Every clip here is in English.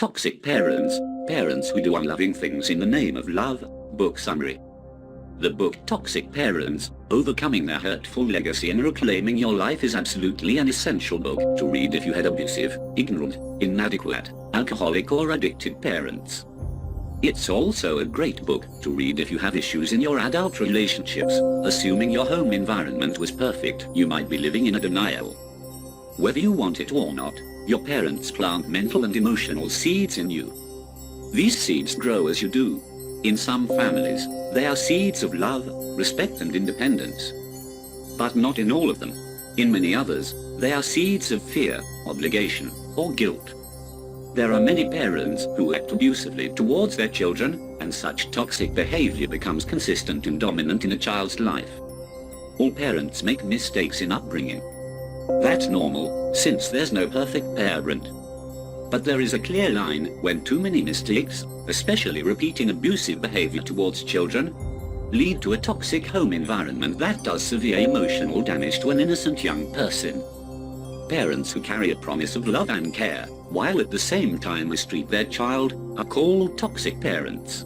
Toxic parents, parents who do unloving things in the name of love. Book summary. The book Toxic Parents, Overcoming Their Hurtful Legacy and Reclaiming Your Life is absolutely an essential book to read if you had abusive, ignorant, inadequate, alcoholic or addicted parents. It's also a great book to read if you have issues in your adult relationships. Assuming your home environment was perfect, you might be living in a denial. Whether you want it or not, your parents plant mental and emotional seeds in you. These seeds grow as you do. In some families, they are seeds of love, respect and independence. But not in all of them. In many others, they are seeds of fear, obligation, or guilt. There are many parents who act abusively towards their children, and such toxic behavior becomes consistent and dominant in a child's life. All parents make mistakes in upbringing. That's normal, since there's no perfect parent. But there is a clear line when too many mistakes, especially repeating abusive behavior towards children, lead to a toxic home environment that does severe emotional damage to an innocent young person. Parents who carry a promise of love and care, while at the same time mistreat their child, are called toxic parents.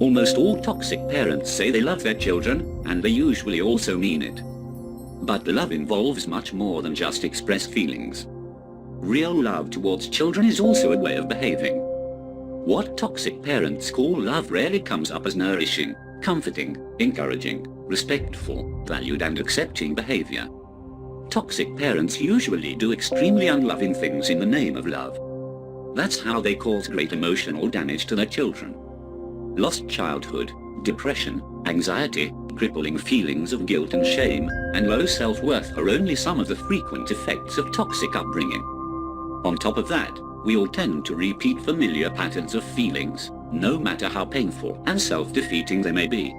Almost all toxic parents say they love their children, and they usually also mean it. But the love involves much more than just expressed feelings. Real love towards children is also a way of behaving. What toxic parents call love rarely comes up as nourishing, comforting, encouraging, respectful, valued and accepting behavior. Toxic parents usually do extremely unloving things in the name of love. That's how they cause great emotional damage to their children. Lost childhood, depression, anxiety, crippling feelings of guilt and shame, and low self-worth are only some of the frequent effects of toxic upbringing. On top of that, we all tend to repeat familiar patterns of feelings, no matter how painful and self-defeating they may be.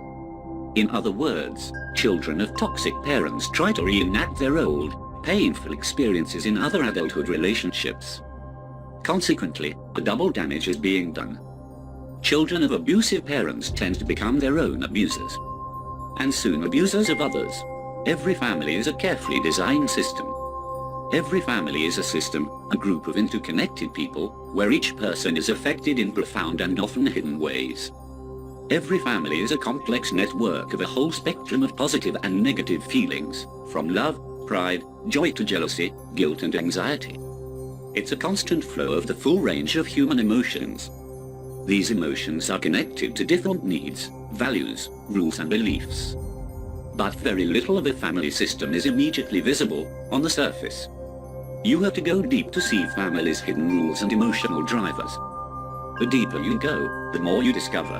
In other words, children of toxic parents try to reenact their old, painful experiences in other adulthood relationships. Consequently, a double damage is being done. Children of abusive parents tend to become their own abusers, and soon abusers of others. Every family is a carefully designed system. Every family is a system, a group of interconnected people, where each person is affected in profound and often hidden ways. Every family is a complex network of a whole spectrum of positive and negative feelings, from love, pride, joy to jealousy, guilt and anxiety. It's a constant flow of the full range of human emotions. These emotions are connected to different needs, values, rules and beliefs. But very little of a family system is immediately visible on the surface. You have to go deep to see families' hidden rules and emotional drivers. The deeper you go, the more you discover.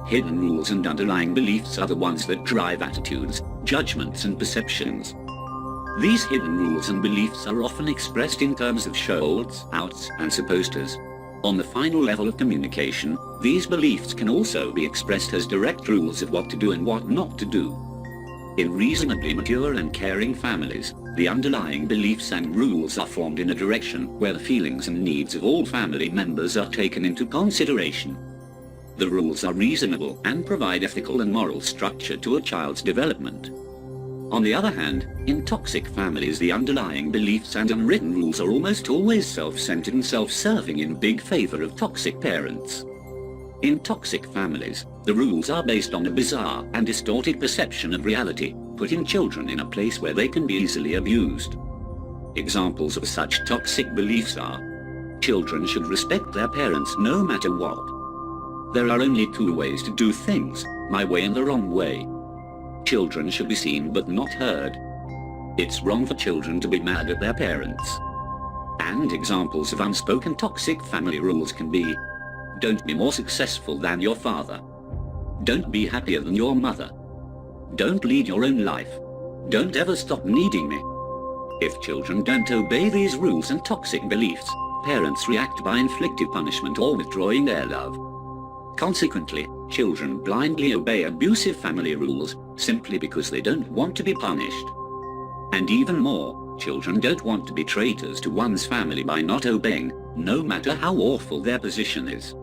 Hidden rules and underlying beliefs are the ones that drive attitudes, judgments and perceptions. These hidden rules and beliefs are often expressed in terms of shoulds, outs and supposeds. On the final level of communication, these beliefs can also be expressed as direct rules of what to do and what not to do. In reasonably mature and caring families, the underlying beliefs and rules are formed in a direction where the feelings and needs of all family members are taken into consideration. The rules are reasonable and provide ethical and moral structure to a child's development. On the other hand, in toxic families the underlying beliefs and unwritten rules are almost always self-centered and self-serving in big favor of toxic parents. In toxic families, the rules are based on a bizarre and distorted perception of reality, putting children in a place where they can be easily abused. Examples of such toxic beliefs are: children should respect their parents no matter what. There are only two ways to do things, my way and the wrong way. Children should be seen but not heard. It's wrong for children to be mad at their parents. And examples of unspoken toxic family rules can be: don't be more successful than your father. Don't be happier than your mother. Don't lead your own life. Don't ever stop needing me. If children don't obey these rules and toxic beliefs, parents react by inflictive punishment or withdrawing their love. Consequently, children blindly obey abusive family rules simply because they don't want to be punished. And even more, children don't want to be traitors to one's family by not obeying, no matter how awful their position is.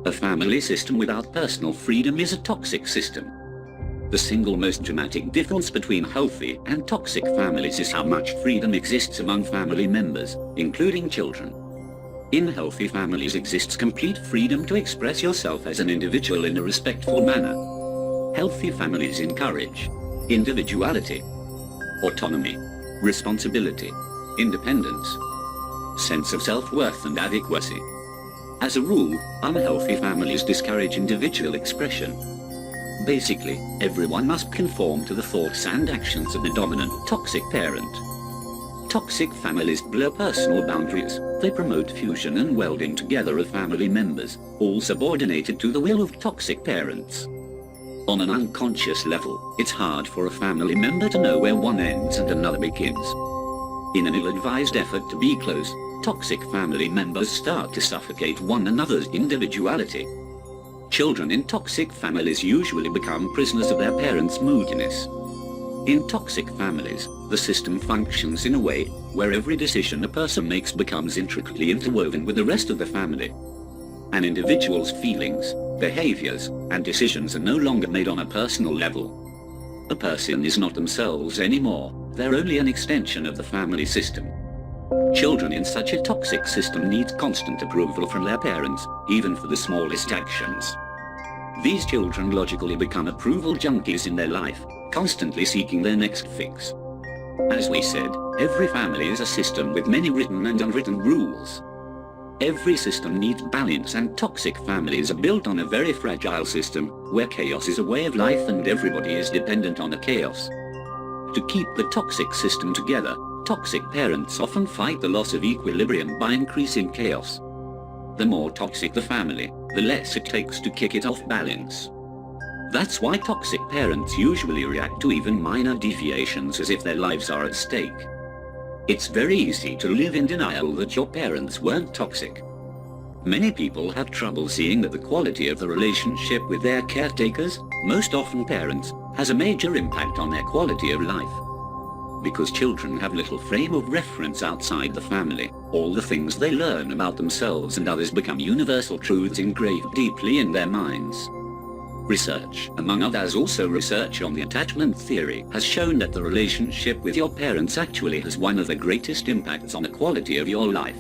A family system without personal freedom is a toxic system. The single most dramatic difference between healthy and toxic families is how much freedom exists among family members, including children. In healthy families exists complete freedom to express yourself as an individual in a respectful manner. Healthy families encourage individuality, autonomy, responsibility, independence, sense of self-worth and adequacy. As a rule, unhealthy families discourage individual expression. Basically, everyone must conform to the thoughts and actions of the dominant toxic parent. Toxic families blur personal boundaries. They promote fusion and welding together of family members, all subordinated to the will of toxic parents. On an unconscious level, it's hard for a family member to know where one ends and another begins. In an ill-advised effort to be close, toxic family members start to suffocate one another's individuality. Children in toxic families usually become prisoners of their parents' moodiness. In toxic families, the system functions in a way where every decision a person makes becomes intricately interwoven with the rest of the family. An individual's feelings, behaviors, and decisions are no longer made on a personal level. A person is not themselves anymore, they're only an extension of the family system. Children in such a toxic system need constant approval from their parents, even for the smallest actions. These children logically become approval junkies in their life, constantly seeking their next fix. As we said, every family is a system with many written and unwritten rules. Every system needs balance, and toxic families are built on a very fragile system, where chaos is a way of life and everybody is dependent on the chaos. To keep the toxic system together, toxic parents often fight the loss of equilibrium by increasing chaos. The more toxic the family, the less it takes to kick it off balance. That's why toxic parents usually react to even minor deviations as if their lives are at stake. It's very easy to live in denial that your parents weren't toxic. Many people have trouble seeing that the quality of the relationship with their caretakers, most often parents, has a major impact on their quality of life. Because children have little frame of reference outside the family, all the things they learn about themselves and others become universal truths engraved deeply in their minds. Research, among others also research on the attachment theory, has shown that the relationship with your parents actually has one of the greatest impacts on the quality of your life.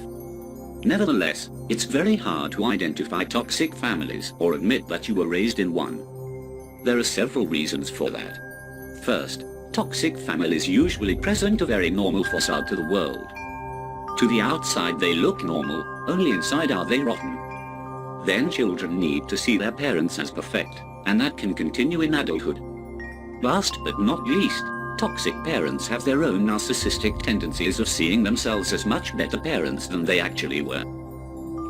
Nevertheless, it's very hard to identify toxic families or admit that you were raised in one. There are several reasons for that. First, toxic families usually present a very normal facade to the world. To the outside they look normal, only inside are they rotten. Then children need to see their parents as perfect, and that can continue in adulthood. Last but not least, toxic parents have their own narcissistic tendencies of seeing themselves as much better parents than they actually were.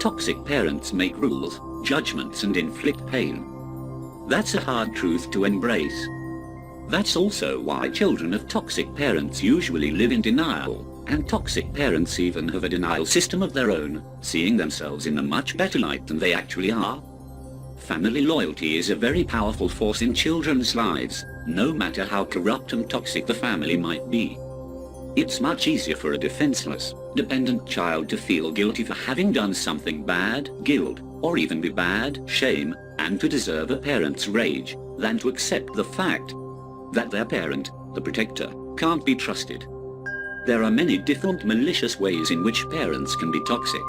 Toxic parents make rules, judgments, and inflict pain. That's a hard truth to embrace. That's also why children of toxic parents usually live in denial, and toxic parents even have a denial system of their own, seeing themselves in a much better light than they actually are. Family loyalty is a very powerful force in children's lives, no matter how corrupt and toxic the family might be. It's much easier for a defenseless, dependent child to feel guilty for having done something bad, guilt, or even be bad, shame, and to deserve a parent's rage, than to accept the fact that their parent, the protector, can't be trusted. There are many different malicious ways in which parents can be toxic.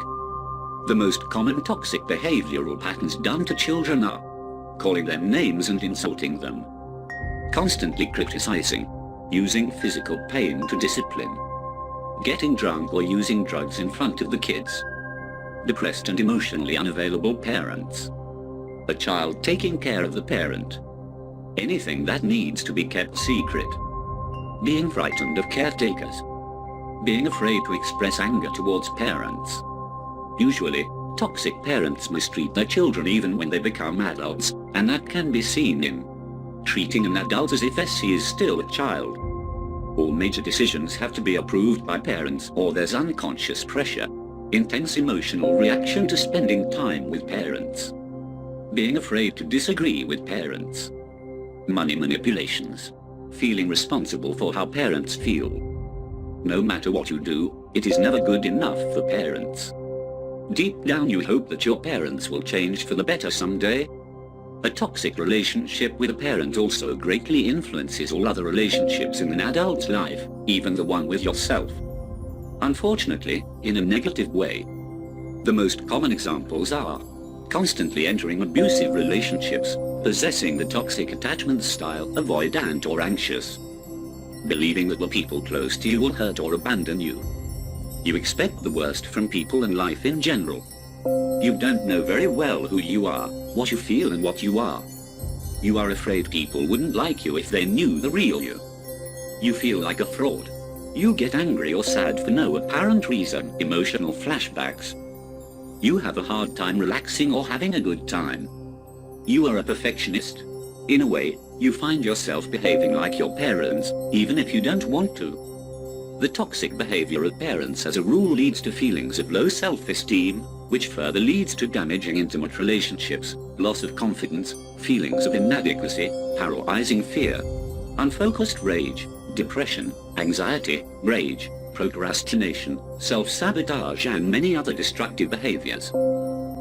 The most common toxic behavioral patterns done to children are calling them names and insulting them, constantly criticizing, using physical pain to discipline, getting drunk or using drugs in front of the kids, depressed and emotionally unavailable parents, a child taking care of the parent, anything that needs to be kept secret, being frightened of caretakers, being afraid to express anger towards parents. Usually, toxic parents mistreat their children even when they become adults, and that can be seen in treating an adult as if he is still a child. All major decisions have to be approved by parents, or there's unconscious pressure, intense emotional reaction to spending time with parents, being afraid to disagree with parents, money manipulations, feeling responsible for how parents feel. No matter what you do, it is never good enough for parents. Deep down you hope that your parents will change for the better someday. A toxic relationship with a parent also greatly influences all other relationships in an adult's life, even the one with yourself. Unfortunately, in a negative way. The most common examples are constantly entering abusive relationships, possessing the toxic attachment style, avoidant or anxious, believing that the people close to you will hurt or abandon you. You expect the worst from people and life in general. You don't know very well who you are, what you feel and what you are. You are afraid people wouldn't like you if they knew the real you. You feel like a fraud. You get angry or sad for no apparent reason, emotional flashbacks. You have a hard time relaxing or having a good time. You are a perfectionist. In a way, you find yourself behaving like your parents, even if you don't want to. The toxic behavior of parents as a rule leads to feelings of low self-esteem, which further leads to damaging intimate relationships, loss of confidence, feelings of inadequacy, paralyzing fear, unfocused rage, depression, anxiety, rage, procrastination, self-sabotage and many other destructive behaviors.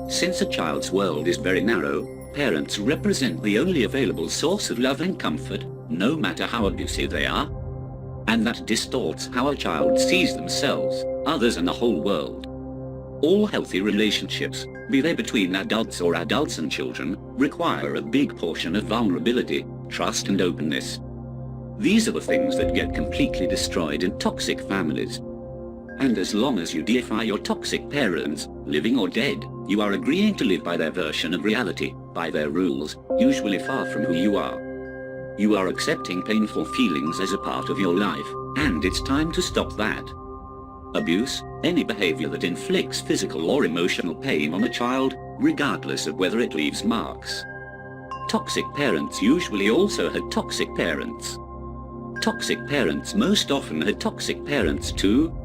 Since a child's world is very narrow, parents represent the only available source of love and comfort, no matter how abusive they are. And that distorts how a child sees themselves, others and the whole world. All healthy relationships, be they between adults or adults and children, require a big portion of vulnerability, trust and openness. These are the things that get completely destroyed in toxic families. And as long as you deify your toxic parents, living or dead, you are agreeing to live by their version of reality, by their rules, usually far from who you are. You are accepting painful feelings as a part of your life, and it's time to stop that. Abuse, any behavior that inflicts physical or emotional pain on a child, regardless of whether it leaves marks. Toxic parents usually also had toxic parents. Toxic parents most often had toxic parents too.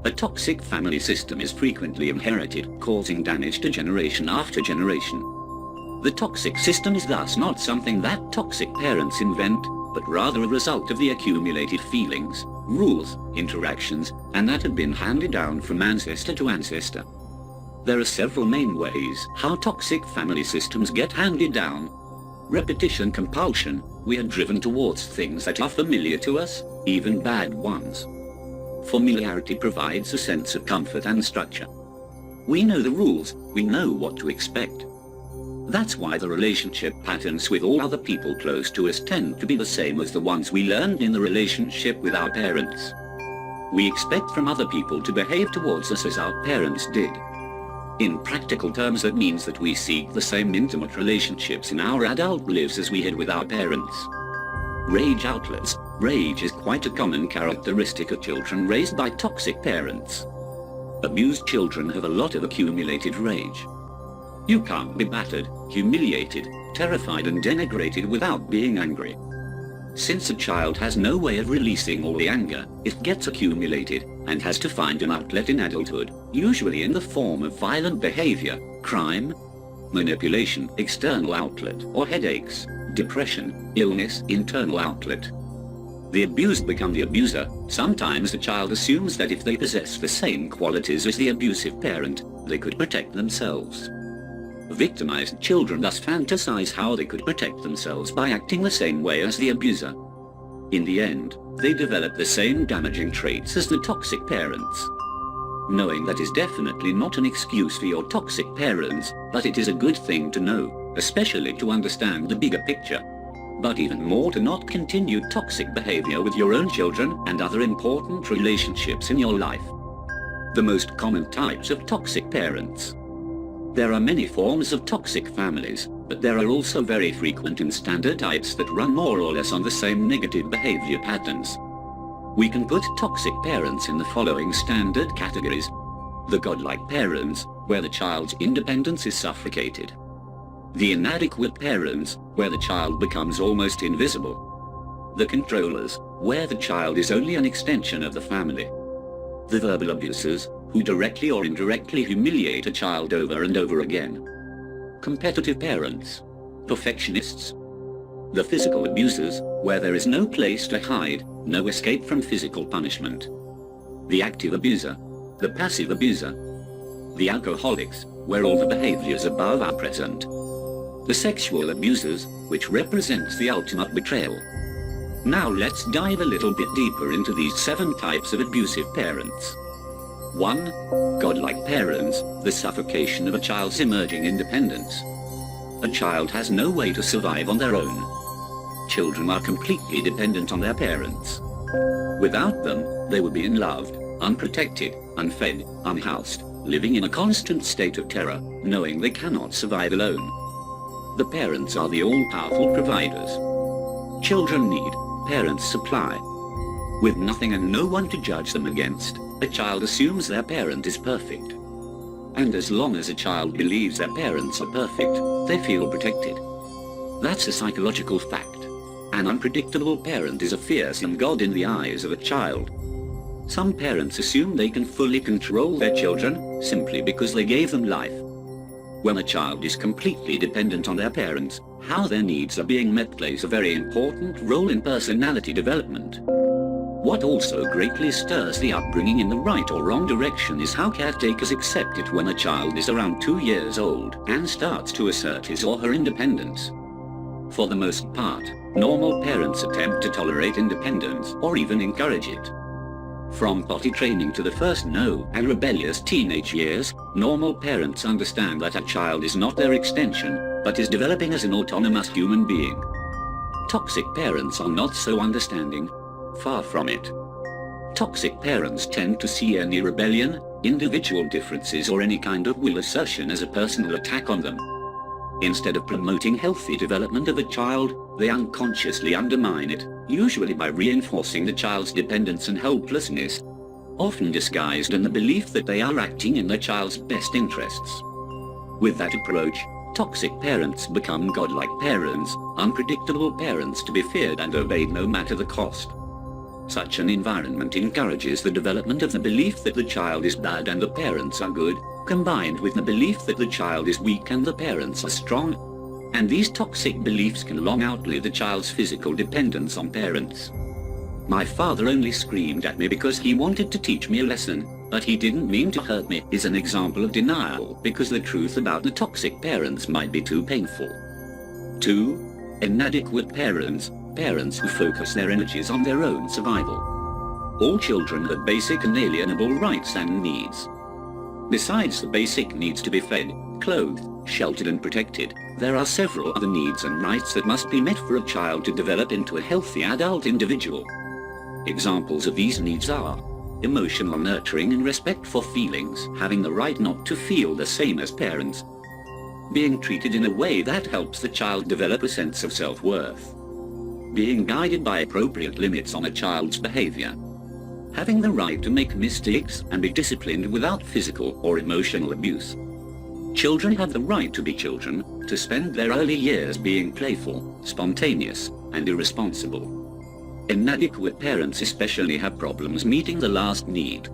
A toxic family system is frequently inherited, causing damage to generation after generation. The toxic system is thus not something that toxic parents invent, but rather a result of the accumulated feelings, rules, interactions, and that have been handed down from ancestor to ancestor. There are several main ways how toxic family systems get handed down. Repetition compulsion, we are driven towards things that are familiar to us, even bad ones. Familiarity provides a sense of comfort and structure. We know the rules, we know what to expect. That's why the relationship patterns with all other people close to us tend to be the same as the ones we learned in the relationship with our parents. We expect from other people to behave towards us as our parents did. In practical terms, that means that we seek the same intimate relationships in our adult lives as we had with our parents. Rage outlets. Rage is quite a common characteristic of children raised by toxic parents. Abused children have a lot of accumulated rage. You can't be battered, humiliated, terrified and denigrated without being angry. Since a child has no way of releasing all the anger, it gets accumulated and has to find an outlet in adulthood, usually in the form of violent behavior, crime, manipulation, external outlet, or headaches, depression, illness, internal outlet. The abused become the abuser. Sometimes the child assumes that if they possess the same qualities as the abusive parent, they could protect themselves. Victimized children thus fantasize how they could protect themselves by acting the same way as the abuser. In the end, they develop the same damaging traits as the toxic parents. Knowing that is definitely not an excuse for your toxic parents, but it is a good thing to know, especially to understand the bigger picture. But even more to not continue toxic behavior with your own children and other important relationships in your life. The most common types of toxic parents. There are many forms of toxic families, but there are also very frequent and standard types that run more or less on the same negative behavior patterns. We can put toxic parents in the following standard categories. The godlike parents, where the child's independence is suffocated. The inadequate parents, where the child becomes almost invisible. The controllers, where the child is only an extension of the family. The verbal abusers, who directly or indirectly humiliate a child over and over again. Competitive parents. Perfectionists. The physical abusers, where there is no place to hide, no escape from physical punishment. The active abuser. The passive abuser. The alcoholics, where all the behaviors above are present. The sexual abusers, which represents the ultimate betrayal. Now let's dive a little bit deeper into these 7 types of abusive parents. 1. Godlike parents, the suffocation of a child's emerging independence. A child has no way to survive on their own. Children are completely dependent on their parents. Without them, they would be unloved, unprotected, unfed, unhoused, living in a constant state of terror, knowing they cannot survive alone. The parents are the all-powerful providers. Children need, parents supply. With nothing and no one to judge them against, a child assumes their parent is perfect. And as long as a child believes their parents are perfect, they feel protected. That's a psychological fact. An unpredictable parent is a fearsome god in the eyes of a child. Some parents assume they can fully control their children, simply because they gave them life. When a child is completely dependent on their parents, how their needs are being met plays a very important role in personality development. What also greatly stirs the upbringing in the right or wrong direction is how caretakers accept it when a child is around 2 years old and starts to assert his or her independence. For the most part, normal parents attempt to tolerate independence or even encourage it. From potty training to the first no and rebellious teenage years, normal parents understand that a child is not their extension, but is developing as an autonomous human being. Toxic parents are not so understanding. Far from it. Toxic parents tend to see any rebellion, individual differences or any kind of will assertion as a personal attack on them. Instead of promoting healthy development of a child, they unconsciously undermine it, usually by reinforcing the child's dependence and helplessness, often disguised in the belief that they are acting in the child's best interests. With that approach, toxic parents become godlike parents, unpredictable parents to be feared and obeyed no matter the cost. Such an environment encourages the development of the belief that the child is bad and the parents are good, combined with the belief that the child is weak and the parents are strong. And these toxic beliefs can long outlive the child's physical dependence on parents. My father only screamed at me because he wanted to teach me a lesson, but he didn't mean to hurt me, is an example of denial because the truth about the toxic parents might be too painful. 2. Inadequate parents. Parents who focus their energies on their own survival. All children have basic inalienable rights and needs. Besides the basic needs to be fed, clothed, sheltered and protected, there are several other needs and rights that must be met for a child to develop into a healthy adult individual. Examples of these needs are emotional nurturing and respect for feelings, having the right not to feel the same as parents, being treated in a way that helps the child develop a sense of self-worth, being guided by appropriate limits on a child's behavior, having the right to make mistakes and be disciplined without physical or emotional abuse. Children have the right to be children, to spend their early years being playful, spontaneous, and irresponsible. Inadequate parents especially have problems meeting the last need.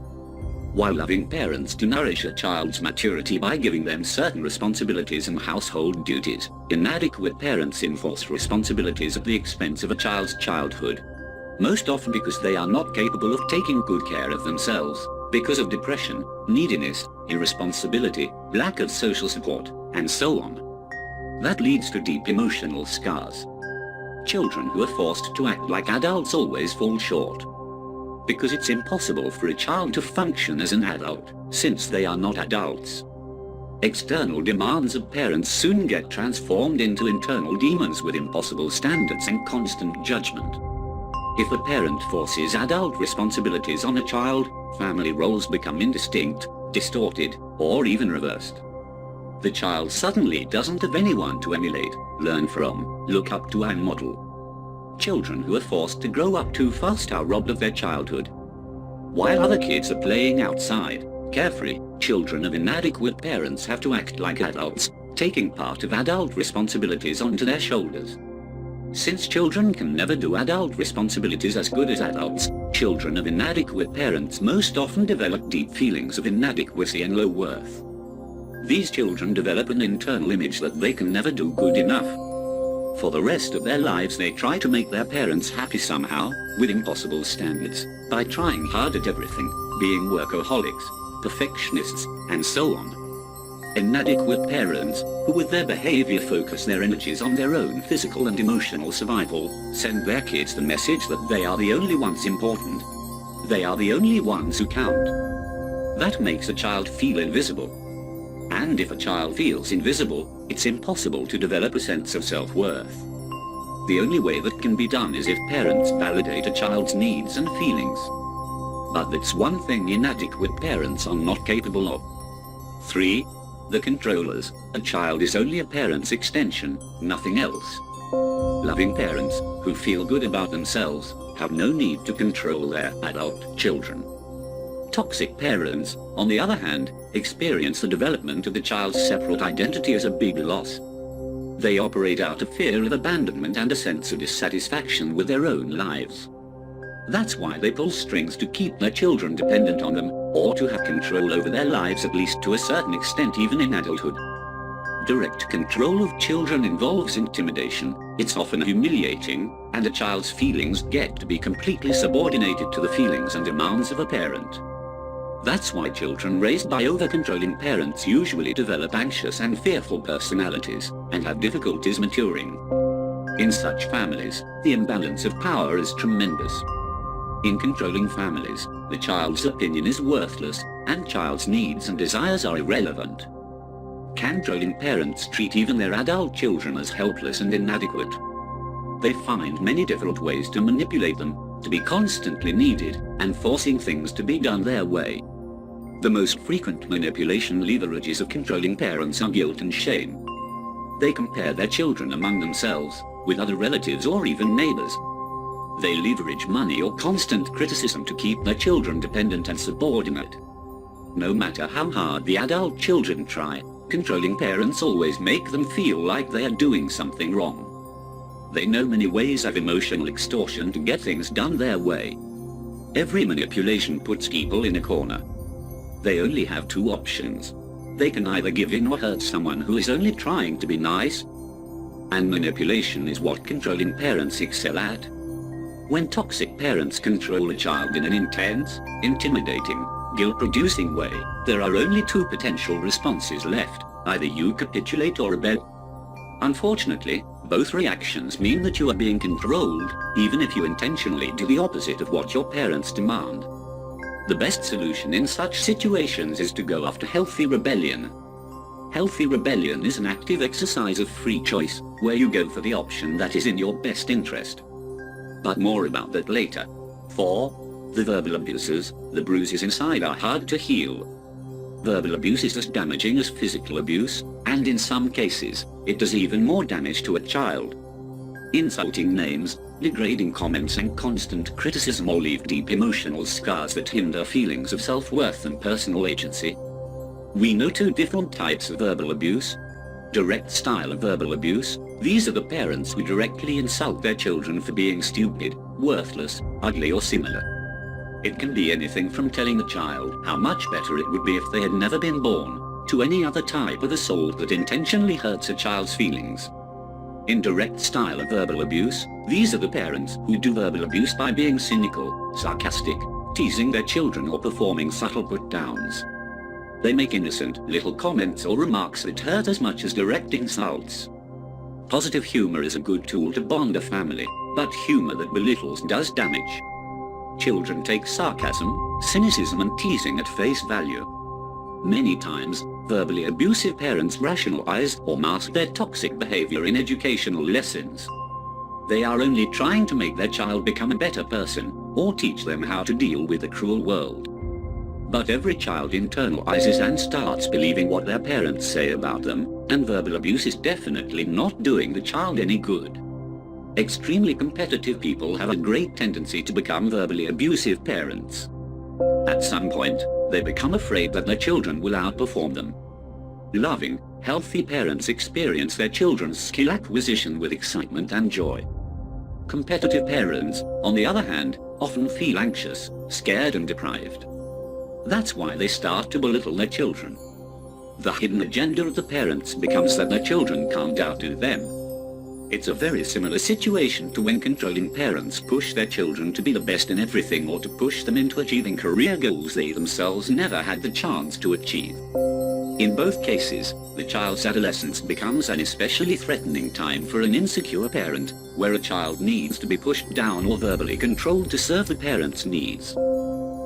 While loving parents to nourish a child's maturity by giving them certain responsibilities and household duties, inadequate parents enforce responsibilities at the expense of a child's childhood. Most often because they are not capable of taking good care of themselves, because of depression, neediness, irresponsibility, lack of social support, and so on. That leads to deep emotional scars. Children who are forced to act like adults always fall short. Because it's impossible for a child to function as an adult, since they are not adults. External demands of parents soon get transformed into internal demons with impossible standards and constant judgment. If a parent forces adult responsibilities on a child, family roles become indistinct, distorted, or even reversed. The child suddenly doesn't have anyone to emulate, learn from, look up to and model. Children who are forced to grow up too fast are robbed of their childhood. While other kids are playing outside, carefree, children of inadequate parents have to act like adults, taking part of adult responsibilities onto their shoulders. Since children can never do adult responsibilities as good as adults, children of inadequate parents most often develop deep feelings of inadequacy and low worth. These children develop an internal image that they can never do good enough. For the rest of their lives they try to make their parents happy somehow, with impossible standards, by trying hard at everything, being workaholics, perfectionists, and so on. Inadequate parents, who with their behavior focus their energies on their own physical and emotional survival, send their kids the message that they are the only ones important. They are the only ones who count. That makes a child feel invisible. And if a child feels invisible, it's impossible to develop a sense of self-worth. The only way that can be done is if parents validate a child's needs and feelings. But that's one thing inadequate parents are not capable of. 3. The controllers. A child is only a parent's extension, nothing else. Loving parents, who feel good about themselves, have no need to control their adult children. Toxic parents, on the other hand, experience the development of the child's separate identity as a big loss. They operate out of fear of abandonment and a sense of dissatisfaction with their own lives. That's why they pull strings to keep their children dependent on them, or to have control over their lives at least to a certain extent even in adulthood. Direct control of children involves intimidation, it's often humiliating, and a child's feelings get to be completely subordinated to the feelings and demands of a parent. That's why children raised by over-controlling parents usually develop anxious and fearful personalities, and have difficulties maturing. In such families, the imbalance of power is tremendous. In controlling families, the child's opinion is worthless, and child's needs and desires are irrelevant. Controlling parents treat even their adult children as helpless and inadequate. They find many different ways to manipulate them, to be constantly needed, and forcing things to be done their way. The most frequent manipulation leverages of controlling parents are guilt and shame. They compare their children among themselves, with other relatives or even neighbors. They leverage money or constant criticism to keep their children dependent and subordinate. No matter how hard the adult children try, controlling parents always make them feel like they are doing something wrong. They know many ways of emotional extortion to get things done their way. Every manipulation puts people in a corner. They only have two options. They can either give in or hurt someone who is only trying to be nice. And manipulation is what controlling parents excel at. When toxic parents control a child in an intense, intimidating, guilt-producing way, there are only two potential responses left. Either you capitulate or rebel. Unfortunately, both reactions mean that you are being controlled, even if you intentionally do the opposite of what your parents demand. The best solution in such situations is to go after healthy rebellion. Healthy rebellion is an active exercise of free choice, where you go for the option that is in your best interest. But more about that later. 4. The verbal abuses. The bruises inside are hard to heal. Verbal abuse is as damaging as physical abuse, and in some cases, it does even more damage to a child. Insulting names, degrading comments and constant criticism all leave deep emotional scars that hinder feelings of self-worth and personal agency. We know two different types of verbal abuse. Direct style of verbal abuse. These are the parents who directly insult their children for being stupid, worthless, ugly or similar. It can be anything from telling a child how much better it would be if they had never been born, to any other type of assault that intentionally hurts a child's feelings. In direct style of verbal abuse, these are the parents who do verbal abuse by being cynical, sarcastic, teasing their children or performing subtle put-downs. They make innocent little comments or remarks that hurt as much as direct insults. Positive humor is a good tool to bond a family, but humor that belittles does damage. Children take sarcasm, cynicism and teasing at face value. Many times, verbally abusive parents rationalize or mask their toxic behavior in educational lessons. They are only trying to make their child become a better person, or teach them how to deal with the cruel world. But every child internalizes and starts believing what their parents say about them, and verbal abuse is definitely not doing the child any good. Extremely competitive people have a great tendency to become verbally abusive parents. At some point, they become afraid that their children will outperform them. Loving, healthy parents experience their children's skill acquisition with excitement and joy. Competitive parents, on the other hand, often feel anxious, scared and deprived. That's why they start to belittle their children. The hidden agenda of the parents becomes that their children can't outdo them. It's a very similar situation to when controlling parents push their children to be the best in everything or to push them into achieving career goals they themselves never had the chance to achieve. In both cases, the child's adolescence becomes an especially threatening time for an insecure parent, where a child needs to be pushed down or verbally controlled to serve the parent's needs.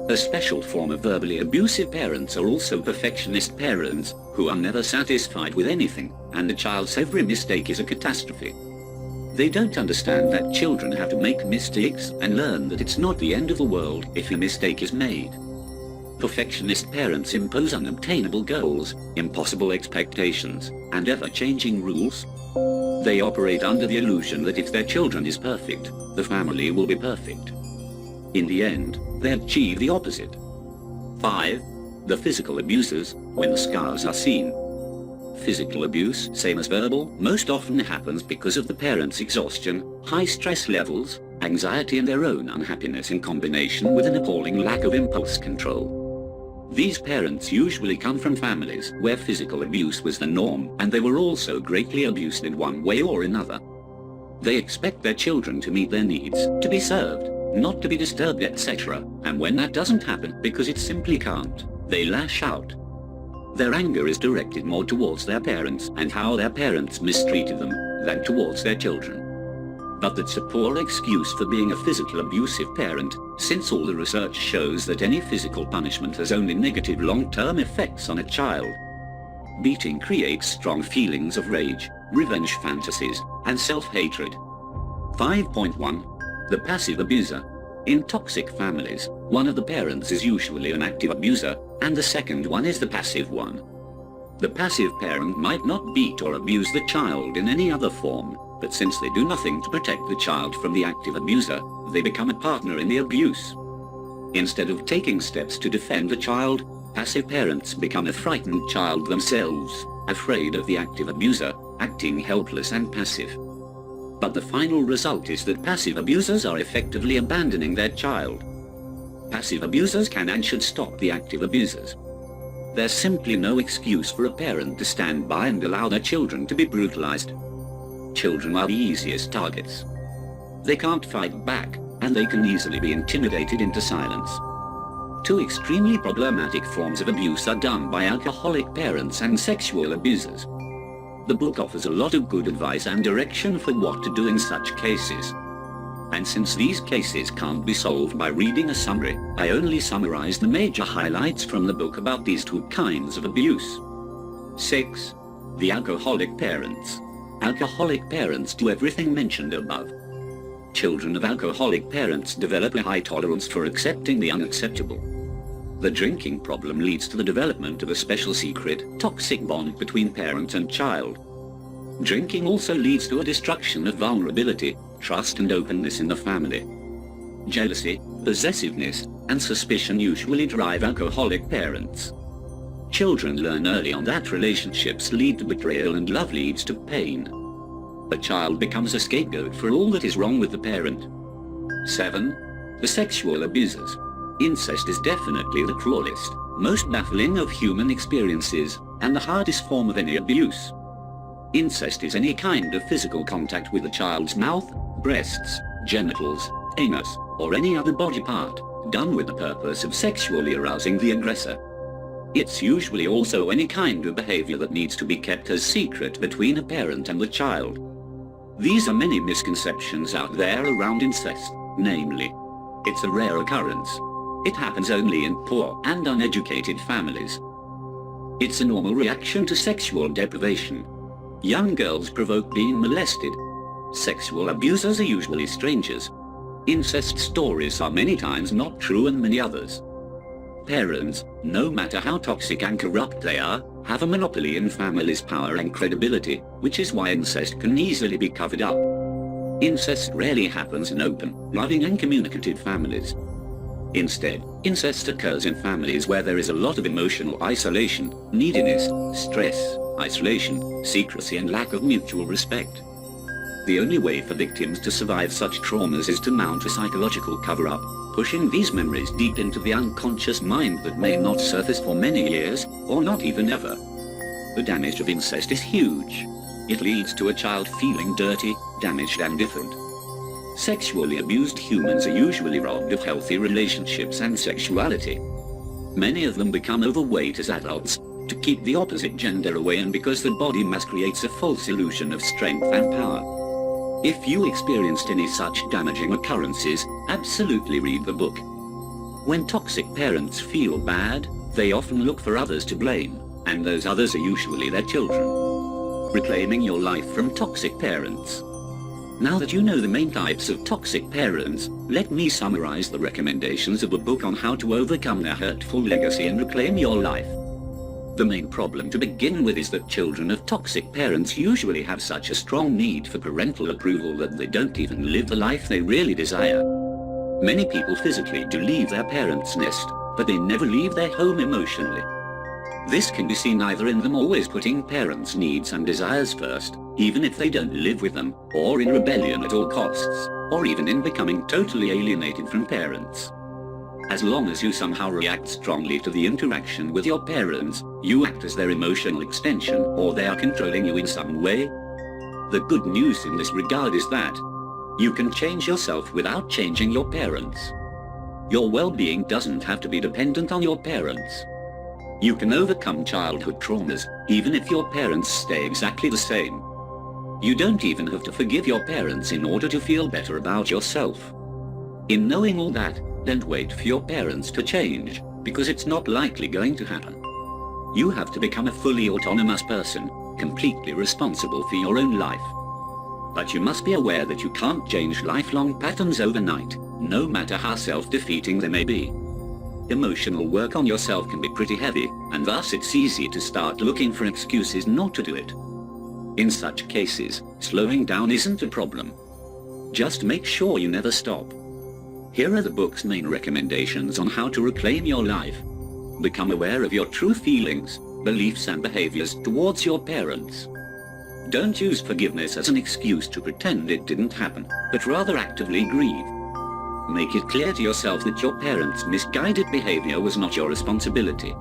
A special form of verbally abusive parents are also perfectionist parents, who are never satisfied with anything, and the child's every mistake is a catastrophe. They don't understand that children have to make mistakes and learn that it's not the end of the world if a mistake is made. Perfectionist parents impose unobtainable goals, impossible expectations, and ever-changing rules. They operate under the illusion that if their children is perfect, the family will be perfect. In the end, they achieve the opposite. 5. The physical abusers, when the scars are seen. Physical abuse, same as verbal, most often happens because of the parents' exhaustion, high stress levels, anxiety and their own unhappiness in combination with an appalling lack of impulse control. These parents usually come from families where physical abuse was the norm, and they were also greatly abused in one way or another. They expect their children to meet their needs, to be served, not to be disturbed, etc. And when that doesn't happen, because it simply can't, they lash out. Their anger is directed more towards their parents and how their parents mistreated them, than towards their children. But that's a poor excuse for being a physical abusive parent, since all the research shows that any physical punishment has only negative long-term effects on a child. Beating creates strong feelings of rage, revenge fantasies, and self-hatred. 5.1. The passive abuser. In toxic families, one of the parents is usually an active abuser, and the second one is the passive one. The passive parent might not beat or abuse the child in any other form, but since they do nothing to protect the child from the active abuser, they become a partner in the abuse. Instead of taking steps to defend the child, passive parents become a frightened child themselves, afraid of the active abuser, acting helpless and passive. But the final result is that passive abusers are effectively abandoning their child. Passive abusers can and should stop the active abusers. There's simply no excuse for a parent to stand by and allow their children to be brutalized. Children are the easiest targets. They can't fight back, and they can easily be intimidated into silence. Two extremely problematic forms of abuse are done by alcoholic parents and sexual abusers. The book offers a lot of good advice and direction for what to do in such cases. And since these cases can't be solved by reading a summary, I only summarize the major highlights from the book about these two kinds of abuse. 6. The alcoholic parents. Alcoholic parents do everything mentioned above. Children of alcoholic parents develop a high tolerance for accepting the unacceptable. The drinking problem leads to the development of a special secret, toxic bond between parent and child. Drinking also leads to a destruction of vulnerability, trust and openness in the family. Jealousy, possessiveness, and suspicion usually drive alcoholic parents. Children learn early on that relationships lead to betrayal and love leads to pain. A child becomes a scapegoat for all that is wrong with the parent. 7. The sexual abusers. Incest is definitely the cruelest, most baffling of human experiences, and the hardest form of any abuse. Incest is any kind of physical contact with a child's mouth, breasts, genitals, anus, or any other body part, done with the purpose of sexually arousing the aggressor. It's usually also any kind of behavior that needs to be kept as secret between a parent and the child. These are many misconceptions out there around incest, namely, it's a rare occurrence. It happens only in poor and uneducated families. It's a normal reaction to sexual deprivation. Young girls provoke being molested. Sexual abusers are usually strangers. Incest stories are many times not true and many others. Parents, no matter how toxic and corrupt they are, have a monopoly in families' power and credibility, which is why incest can easily be covered up. Incest rarely happens in open, loving and communicative families. Instead, incest occurs in families where there is a lot of emotional isolation, neediness, stress, isolation, secrecy and lack of mutual respect. The only way for victims to survive such traumas is to mount a psychological cover-up, pushing these memories deep into the unconscious mind that may not surface for many years, or not even ever. The damage of incest is huge. It leads to a child feeling dirty, damaged and different. Sexually abused humans are usually robbed of healthy relationships and sexuality. Many of them become overweight as adults, to keep the opposite gender away and because the body mass creates a false illusion of strength and power. If you experienced any such damaging occurrences, absolutely read the book. When toxic parents feel bad, they often look for others to blame, and those others are usually their children. Reclaiming your life from toxic parents. Now that you know the main types of toxic parents, let me summarize the recommendations of a book on how to overcome their hurtful legacy and reclaim your life. The main problem to begin with is that children of toxic parents usually have such a strong need for parental approval that they don't even live the life they really desire. Many people physically do leave their parents' nest, but they never leave their home emotionally. This can be seen either in them always putting parents' needs and desires first, even if they don't live with them, or in rebellion at all costs, or even in becoming totally alienated from parents. As long as you somehow react strongly to the interaction with your parents, you act as their emotional extension, or they are controlling you in some way. The good news in this regard is that you can change yourself without changing your parents. Your well-being doesn't have to be dependent on your parents. You can overcome childhood traumas, even if your parents stay exactly the same. You don't even have to forgive your parents in order to feel better about yourself. In knowing all that, don't wait for your parents to change, because it's not likely going to happen. You have to become a fully autonomous person, completely responsible for your own life. But you must be aware that you can't change lifelong patterns overnight, no matter how self-defeating they may be. Emotional work on yourself can be pretty heavy, and thus it's easy to start looking for excuses not to do it. In such cases, slowing down isn't a problem. Just make sure you never stop. Here are the book's main recommendations on how to reclaim your life. Become aware of your true feelings, beliefs and behaviors towards your parents. Don't use forgiveness as an excuse to pretend it didn't happen, but rather actively grieve. Make it clear to yourself that your parents' misguided behavior was not your responsibility.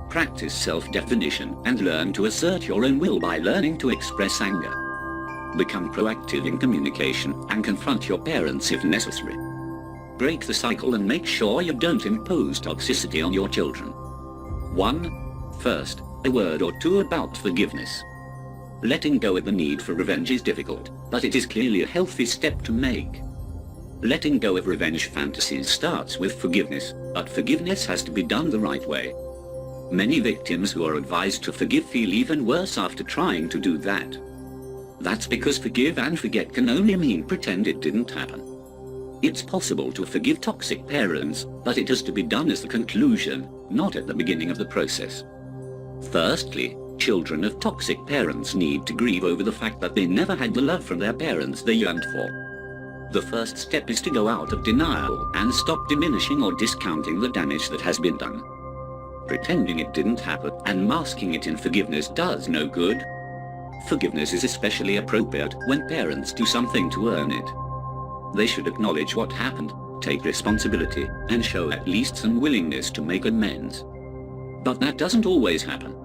Practice self-definition and learn to assert your own will by learning to express anger. Become proactive in communication and confront your parents if necessary. Break the cycle and make sure you don't impose toxicity on your children. 1. First, a word or two about forgiveness. Letting go of the need for revenge is difficult, but it is clearly a healthy step to make. Letting go of revenge fantasies starts with forgiveness, but forgiveness has to be done the right way. Many victims who are advised to forgive feel even worse after trying to do that. That's because forgive and forget can only mean pretend it didn't happen. It's possible to forgive toxic parents, but it has to be done as the conclusion, not at the beginning of the process. Firstly, children of toxic parents need to grieve over the fact that they never had the love from their parents they yearned for. The first step is to go out of denial and stop diminishing or discounting the damage that has been done. Pretending it didn't happen and masking it in forgiveness does no good. Forgiveness is especially appropriate when parents do something to earn it. They should acknowledge what happened, take responsibility, and show at least some willingness to make amends. But that doesn't always happen.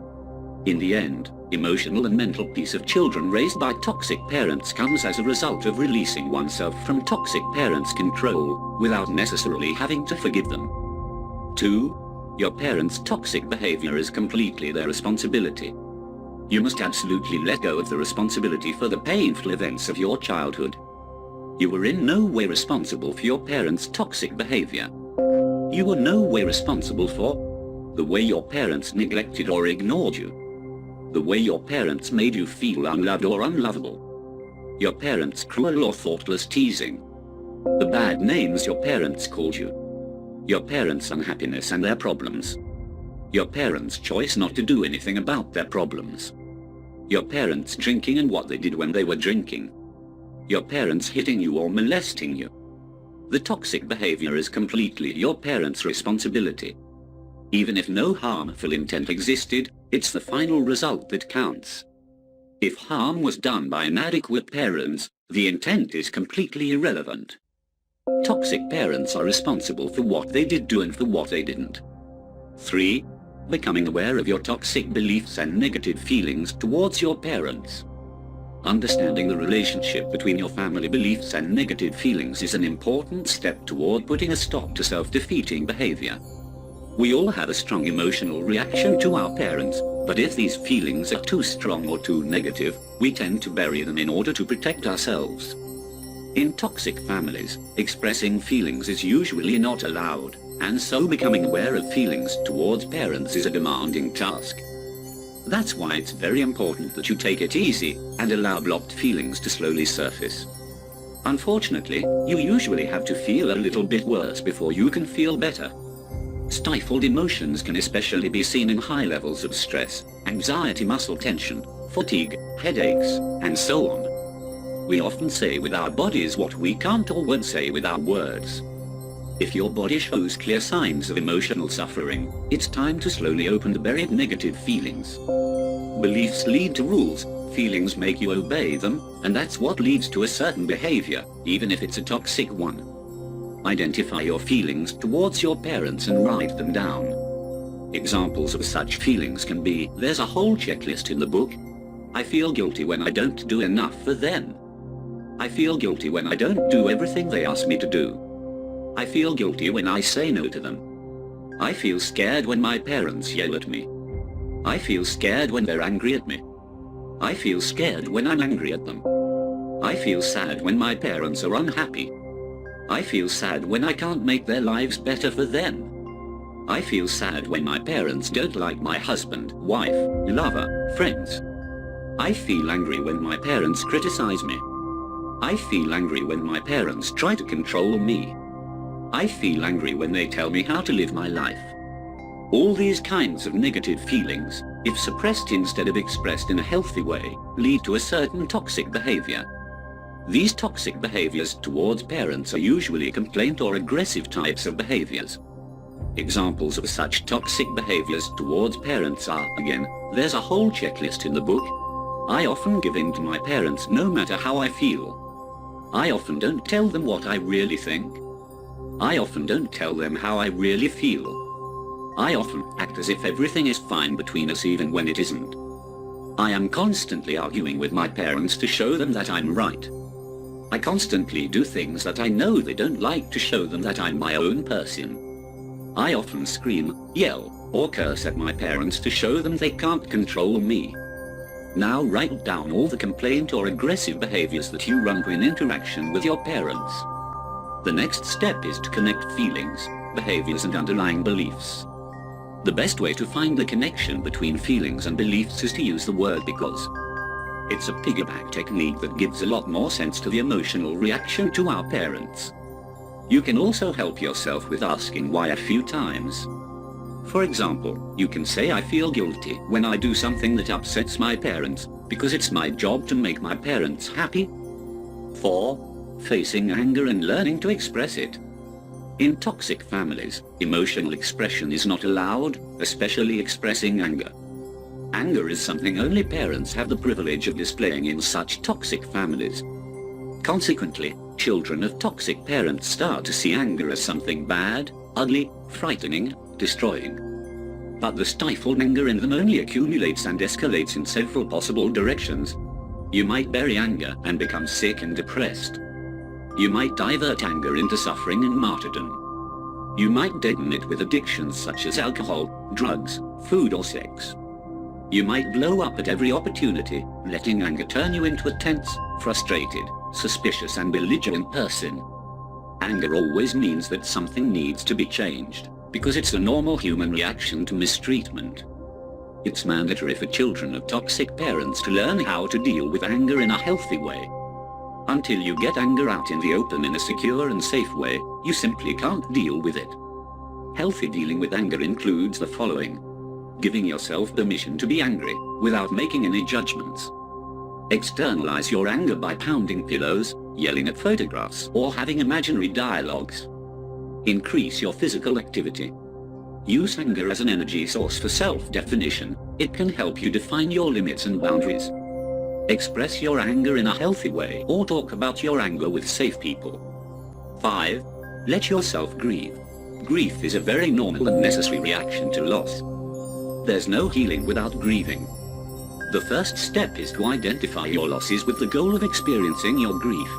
In the end, emotional and mental peace of children raised by toxic parents comes as a result of releasing oneself from toxic parents' control, without necessarily having to forgive them. 2. Your parents' toxic behavior is completely their responsibility. You must absolutely let go of the responsibility for the painful events of your childhood. You were in no way responsible for your parents' toxic behavior. You were no way responsible for the way your parents neglected or ignored you, the way your parents made you feel unloved or unlovable, your parents' cruel or thoughtless teasing, the bad names your parents called you, your parents' unhappiness and their problems, your parents' choice not to do anything about their problems, your parents' drinking and what they did when they were drinking, your parents hitting you or molesting you. The toxic behavior is completely your parents' responsibility. Even if no harmful intent existed, it's the final result that counts. If harm was done by inadequate parents, the intent is completely irrelevant. Toxic parents are responsible for what they did do and for what they didn't. 3. Becoming aware of your toxic beliefs and negative feelings towards your parents. Understanding the relationship between your family beliefs and negative feelings is an important step toward putting a stop to self-defeating behavior. We all have a strong emotional reaction to our parents, but if these feelings are too strong or too negative, we tend to bury them in order to protect ourselves. In toxic families, expressing feelings is usually not allowed. and so becoming aware of feelings towards parents is a demanding task. That's why it's very important that you take it easy and allow blocked feelings to slowly surface. Unfortunately, you usually have to feel a little bit worse before you can feel better. Stifled emotions can especially be seen in high levels of stress, anxiety, muscle tension, fatigue, headaches, and so on. We often say with our bodies what we can't or won't say with our words. If your body shows clear signs of emotional suffering, it's time to slowly open the buried negative feelings. Beliefs lead to rules, feelings make you obey them, and that's what leads to a certain behavior, even if it's a toxic one. Identify your feelings towards your parents and write them down. Examples of such feelings can be, there's a whole checklist in the book. I feel guilty when I don't do enough for them. I feel guilty when I don't do everything they ask me to do. I feel guilty when I say no to them. I feel scared when my parents yell at me. I feel scared when they're angry at me. I feel scared when I'm angry at them. I feel sad when my parents are unhappy. I feel sad when I can't make their lives better for them. I feel sad when my parents don't like my husband, wife, lover, friends. I feel angry when my parents criticize me. I feel angry when my parents try to control me. I feel angry when they tell me how to live my life. All these kinds of negative feelings, if suppressed instead of expressed in a healthy way, lead to a certain toxic behavior. These toxic behaviors towards parents are usually complaint or aggressive types of behaviors. Examples of such toxic behaviors towards parents are, again, there's a whole checklist in the book. I often give in to my parents no matter how I feel. I often don't tell them what I really think. I often don't tell them how I really feel. I often act as if everything is fine between us even when it isn't. I am constantly arguing with my parents to show them that I'm right. I constantly do things that I know they don't like to show them that I'm my own person. I often scream, yell, or curse at my parents to show them they can't control me. Now write down all the complaint or aggressive behaviors that you run in interaction with your parents. The next step is to connect feelings, behaviors and underlying beliefs. The best way to find the connection between feelings and beliefs is to use the word because. It's a piggyback technique that gives a lot more sense to the emotional reaction to our parents. You can also help yourself with asking why a few times. For example, you can say I feel guilty when I do something that upsets my parents, because it's my job to make my parents happy. 4. Facing anger and learning to express it. In toxic families, emotional expression is not allowed, especially expressing anger. Anger is something only parents have the privilege of displaying in such toxic families. Consequently, children of toxic parents start to see anger as something bad, ugly, frightening, destroying. But the stifled anger in them only accumulates and escalates in several possible directions. You might bury anger and become sick and depressed. You might divert anger into suffering and martyrdom. You might deaden it with addictions such as alcohol, drugs, food or sex. You might blow up at every opportunity, letting anger turn you into a tense, frustrated, suspicious and belligerent person. Anger always means that something needs to be changed, because it's a normal human reaction to mistreatment. It's mandatory for children of toxic parents to learn how to deal with anger in a healthy way. Until you get anger out in the open in a secure and safe way, you simply can't deal with it. Healthy dealing with anger includes the following. Giving yourself permission to be angry, without making any judgments. Externalize your anger by pounding pillows, yelling at photographs, or having imaginary dialogues. Increase your physical activity. Use anger as an energy source for self-definition. It can help you define your limits and boundaries. Express your anger in a healthy way or talk about your anger with safe people. 5. Let yourself grieve. Grief is a very normal and necessary reaction to loss. There's no healing without grieving. The first step is to identify your losses with the goal of experiencing your grief.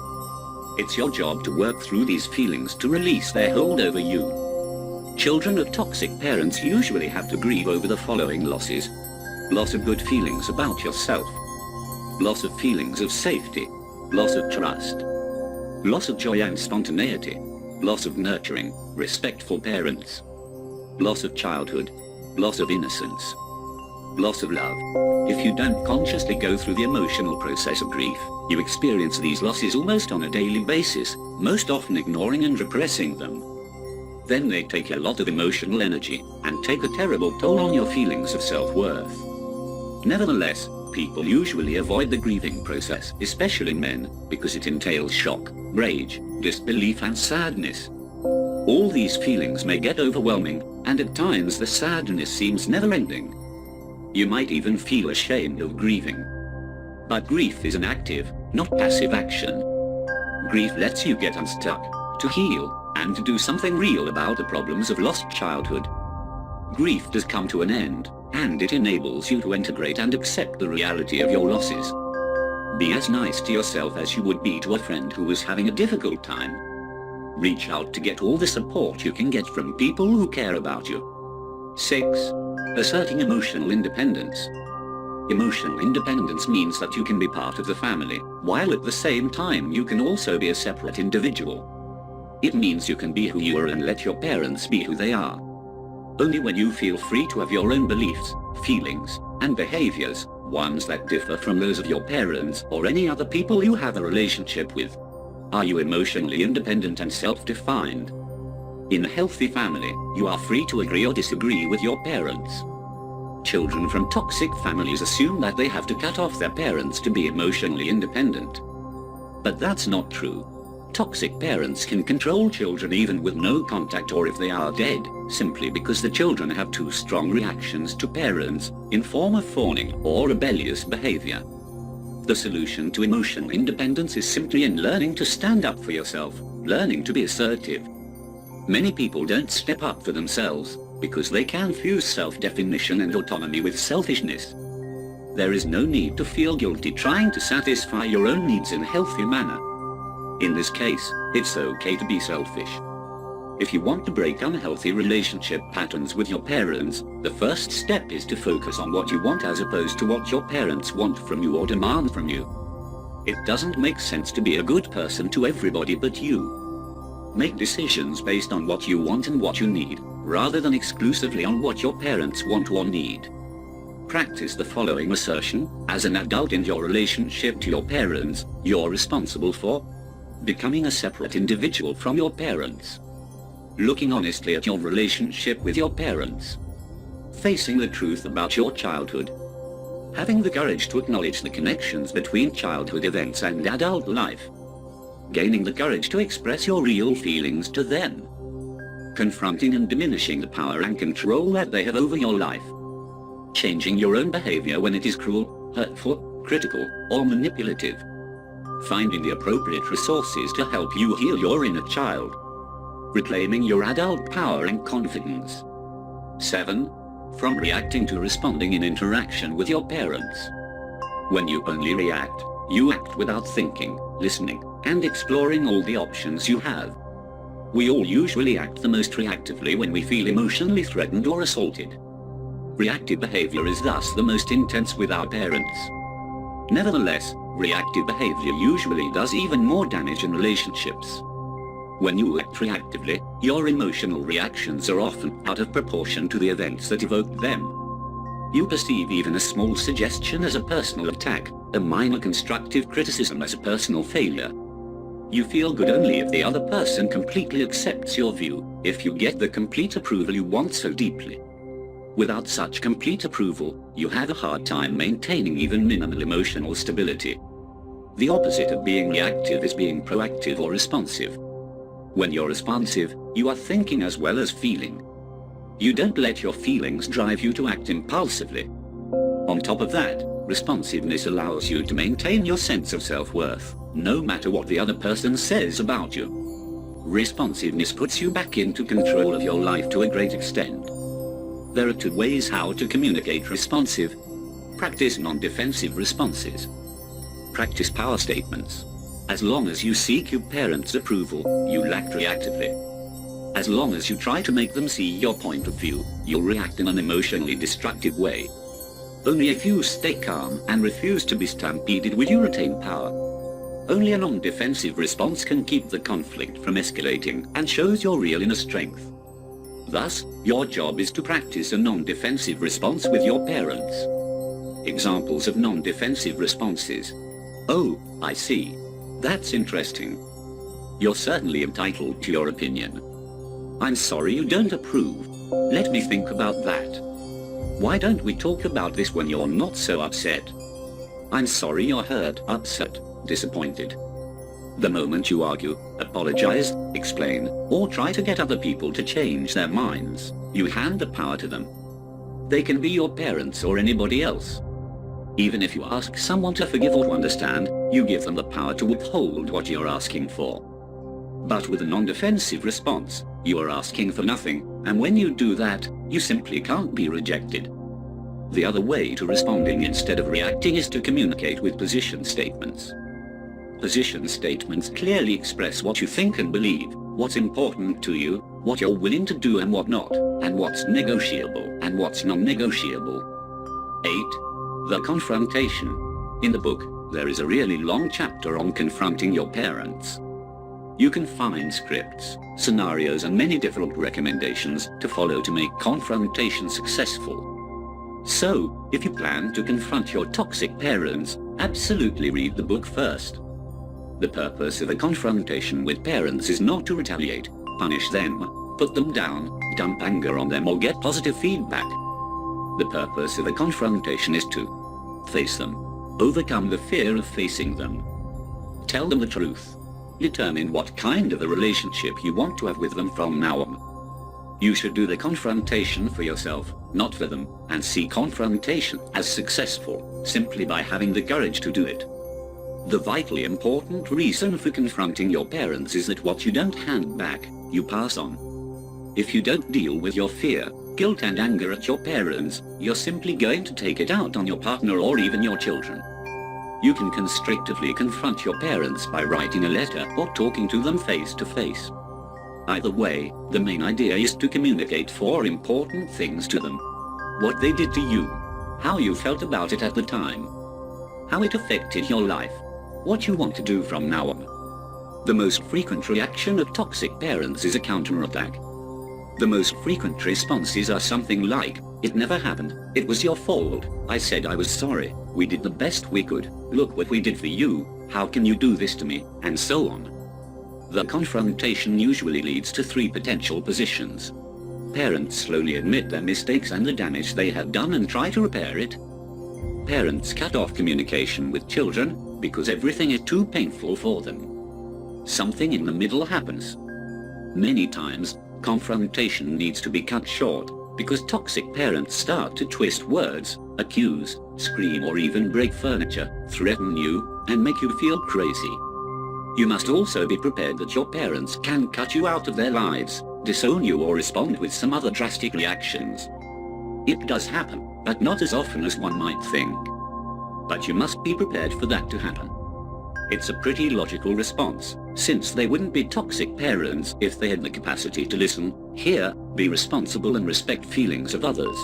It's your job to work through these feelings to release their hold over you. Children of toxic parents usually have to grieve over the following losses. Loss of good feelings about yourself. Loss of feelings of safety. Loss of trust. Loss of joy and spontaneity. loss of nurturing, respectful parents, loss of childhood, loss of innocence, loss of love. If you don't consciously go through the emotional process of grief, you experience these losses almost on a daily basis, most often ignoring and repressing them. Then they take a lot of emotional energy, and take a terrible toll on your feelings of self-worth. Nevertheless, people usually avoid the grieving process, especially men, because it entails shock, rage, disbelief and sadness. All these feelings may get overwhelming, and at times the sadness seems never-ending. You might even feel ashamed of grieving. But grief is an active, not passive action. Grief lets you get unstuck, to heal, and to do something real about the problems of lost childhood. Grief does come to an end, and it enables you to integrate and accept the reality of your losses. Be as nice to yourself as you would be to a friend who was having a difficult time. Reach out to get all the support you can get from people who care about you. 6. Asserting emotional independence. Emotional independence means that you can be part of the family, while at the same time you can also be a separate individual. It means you can be who you are and let your parents be who they are. Only when you feel free to have your own beliefs, feelings, and behaviors, ones that differ from those of your parents or any other people you have a relationship with, are you emotionally independent and self-defined. In a healthy family, you are free to agree or disagree with your parents. Children from toxic families assume that they have to cut off their parents to be emotionally independent. But that's not true. Toxic parents can control children even with no contact or if they are dead, simply because the children have too strong reactions to parents, in form of fawning or rebellious behavior. The solution to emotional independence is simply in learning to stand up for yourself, learning to be assertive. Many people don't step up for themselves, because they confuse self-definition and autonomy with selfishness. There is no need to feel guilty trying to satisfy your own needs in a healthy manner. In this case, it's okay to be selfish. If you want to break unhealthy relationship patterns with your parents, the first step is to focus on what you want as opposed to what your parents want from you or demand from you. It doesn't make sense to be a good person to everybody but you. Make decisions based on what you want and what you need, rather than exclusively on what your parents want or need. Practice the following assertion: as an adult in your relationship to your parents, you're responsible for becoming a separate individual from your parents, looking honestly at your relationship with your parents, facing the truth about your childhood, having the courage to acknowledge the connections between childhood events and adult life, gaining the courage to express your real feelings to them, confronting and diminishing the power and control that they have over your life, changing your own behavior when it is cruel, hurtful, critical, or manipulative, finding the appropriate resources to help you heal your inner child, reclaiming your adult power and confidence. 7. From reacting to responding in interaction with your parents. When you only react, you act without thinking, listening, and exploring all the options you have. We all usually act the most reactively when we feel emotionally threatened or assaulted. Reactive behavior is thus the most intense with our parents. Nevertheless, reactive behavior usually does even more damage in relationships. When you act reactively, your emotional reactions are often out of proportion to the events that evoked them. You perceive even a small suggestion as a personal attack, a minor constructive criticism as a personal failure. You feel good only if the other person completely accepts your view, if you get the complete approval you want so deeply. Without such complete approval, you have a hard time maintaining even minimal emotional stability. The opposite of being reactive is being proactive or responsive. When you're responsive, you are thinking as well as feeling. You don't let your feelings drive you to act impulsively. On top of that, responsiveness allows you to maintain your sense of self-worth, no matter what the other person says about you. Responsiveness puts you back into control of your life to a great extent. There are two ways how to communicate responsive. Practice non-defensive responses. Practice power statements. As long as you seek your parents' approval, you'll act reactively. As long as you try to make them see your point of view, you'll react in an emotionally destructive way. Only if you stay calm and refuse to be stampeded will you retain power. Only a non-defensive response can keep the conflict from escalating and shows your real inner strength. Thus, your job is to practice a non-defensive response with your parents. Examples of non-defensive responses. Oh, I see. That's interesting. You're certainly entitled to your opinion. I'm sorry you don't approve. Let me think about that. Why don't we talk about this when you're not so upset? I'm sorry you're hurt, upset, disappointed. The moment you argue, apologize, explain, or try to get other people to change their minds, you hand the power to them. They can be your parents or anybody else. Even if you ask someone to forgive or to understand, you give them the power to withhold what you're asking for. But with a non-defensive response, you are asking for nothing, and when you do that, you simply can't be rejected. The other way to responding instead of reacting is to communicate with position statements. Position statements clearly express what you think and believe, what's important to you, what you're willing to do and what not, and what's negotiable and what's non-negotiable. 8. The confrontation. In the book, there is a really long chapter on confronting your parents. You can find scripts, scenarios and many different recommendations to follow to make confrontation successful. So, if you plan to confront your toxic parents, absolutely read the book first. The purpose of a confrontation with parents is not to retaliate, punish them, put them down, dump anger on them or get positive feedback. The purpose of a confrontation is to face them, overcome the fear of facing them. Tell them the truth. Determine what kind of a relationship you want to have with them from now on. You should do the confrontation for yourself, not for them, and see confrontation as successful, simply by having the courage to do it. The vitally important reason for confronting your parents is that what you don't hand back, you pass on. If you don't deal with your fear, guilt and anger at your parents, you're simply going to take it out on your partner or even your children. You can constructively confront your parents by writing a letter or talking to them face to face. Either way, the main idea is to communicate 4 important things to them. What they did to you, how you felt about it at the time, how it affected your life, what you want to do from now on. The most frequent reaction of toxic parents is a counterattack. The most frequent responses are something like, "It never happened, it was your fault, I said I was sorry, we did the best we could, look what we did for you, how can you do this to me," and so on. The confrontation usually leads to 3 potential positions. Parents slowly admit their mistakes and the damage they have done and try to repair it. Parents cut off communication with children because everything is too painful for them. Something in the middle happens. Many times, confrontation needs to be cut short because toxic parents start to twist words, accuse, scream or even break furniture, threaten you, and make you feel crazy. You must also be prepared that your parents can cut you out of their lives, disown you or respond with some other drastic reactions. It does happen, but not as often as one might think. But you must be prepared for that to happen. It's a pretty logical response, since they wouldn't be toxic parents if they had the capacity to listen, hear, be responsible and respect feelings of others.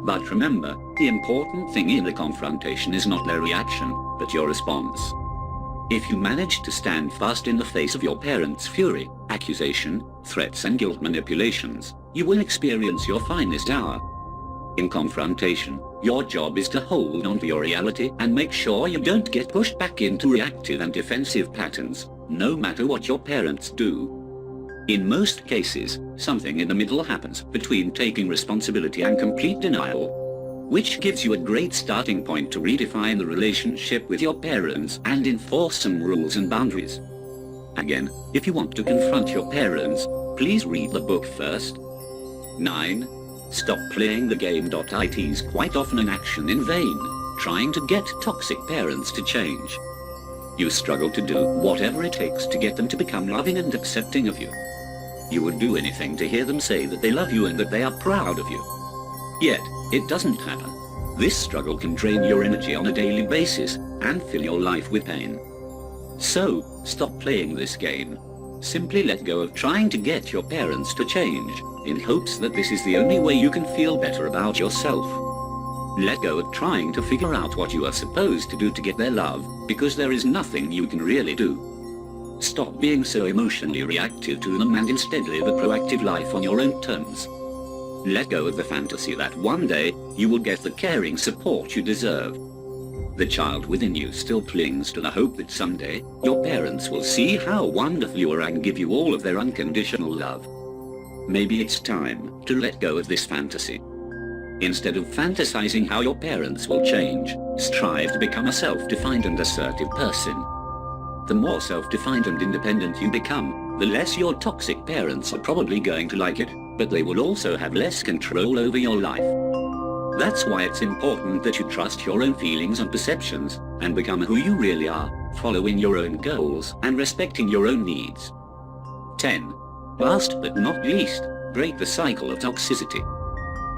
But remember, the important thing in the confrontation is not their reaction, but your response. If you manage to stand fast in the face of your parents' fury, accusation, threats and guilt manipulations, you will experience your finest hour. In confrontation, your job is to hold on to your reality and make sure you don't get pushed back into reactive and defensive patterns, no matter what your parents do. In most cases, something in the middle happens between taking responsibility and complete denial, which gives you a great starting point to redefine the relationship with your parents and enforce some rules and boundaries. Again, if you want to confront your parents, please read the book first. 9. Stop playing the game. It is quite often an action in vain, trying to get toxic parents to change. You struggle to do whatever it takes to get them to become loving and accepting of you. You would do anything to hear them say that they love you and that they are proud of you. Yet, it doesn't happen. This struggle can drain your energy on a daily basis and fill your life with pain. So, stop playing this game. Simply let go of trying to get your parents to change, in hopes that this is the only way you can feel better about yourself. Let go of trying to figure out what you are supposed to do to get their love, because there is nothing you can really do. Stop being so emotionally reactive to them and instead live a proactive life on your own terms. Let go of the fantasy that one day you will get the caring support you deserve. The child within you still clings to the hope that someday your parents will see how wonderful you are and give you all of their unconditional love. Maybe it's time to let go of this fantasy. Instead of fantasizing how your parents will change, strive to become a self-defined and assertive person. The more self-defined and independent you become, the less your toxic parents are probably going to like it, but they will also have less control over your life. That's why it's important that you trust your own feelings and perceptions, and become who you really are, following your own goals and respecting your own needs. 10. Last but not least, break the cycle of toxicity.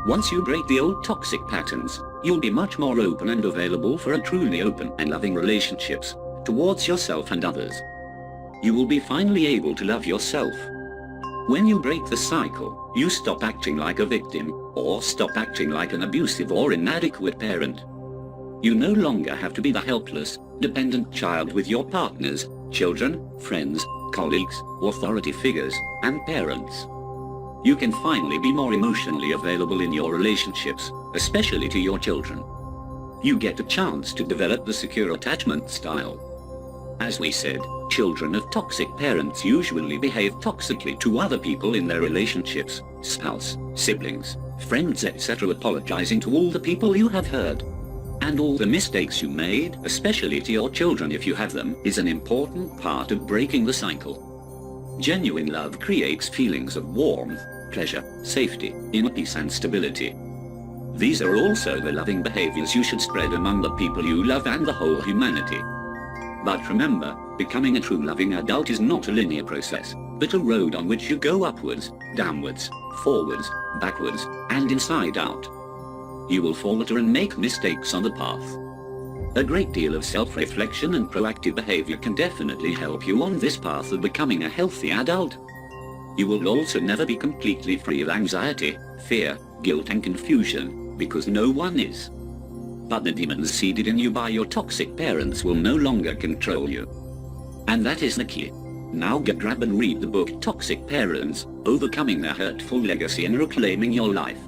Once you break the old toxic patterns, you'll be much more open and available for a truly open and loving relationships, towards yourself and others. You will be finally able to love yourself. When you break the cycle, you stop acting like a victim, or stop acting like an abusive or inadequate parent. You no longer have to be the helpless, dependent child with your partners, children, friends, colleagues, authority figures, and parents. You can finally be more emotionally available in your relationships, especially to your children. You get a chance to develop the secure attachment style. As we said, children of toxic parents usually behave toxically to other people in their relationships, spouse, siblings, friends, etc., apologizing to all the people you have hurt. And all the mistakes you made, especially to your children if you have them, is an important part of breaking the cycle. Genuine love creates feelings of warmth, pleasure, safety, inner peace and stability. These are also the loving behaviors you should spread among the people you love and the whole humanity. But remember, becoming a true loving adult is not a linear process, but a road on which you go upwards, downwards, forwards, backwards, and inside out. You will falter and make mistakes on the path. A great deal of self-reflection and proactive behavior can definitely help you on this path of becoming a healthy adult. You will also never be completely free of anxiety, fear, guilt and confusion, because no one is. But the demons seeded in you by your toxic parents will no longer control you. And that is the key. Now grab and read the book Toxic Parents, Overcoming Their Hurtful Legacy and Reclaiming Your Life.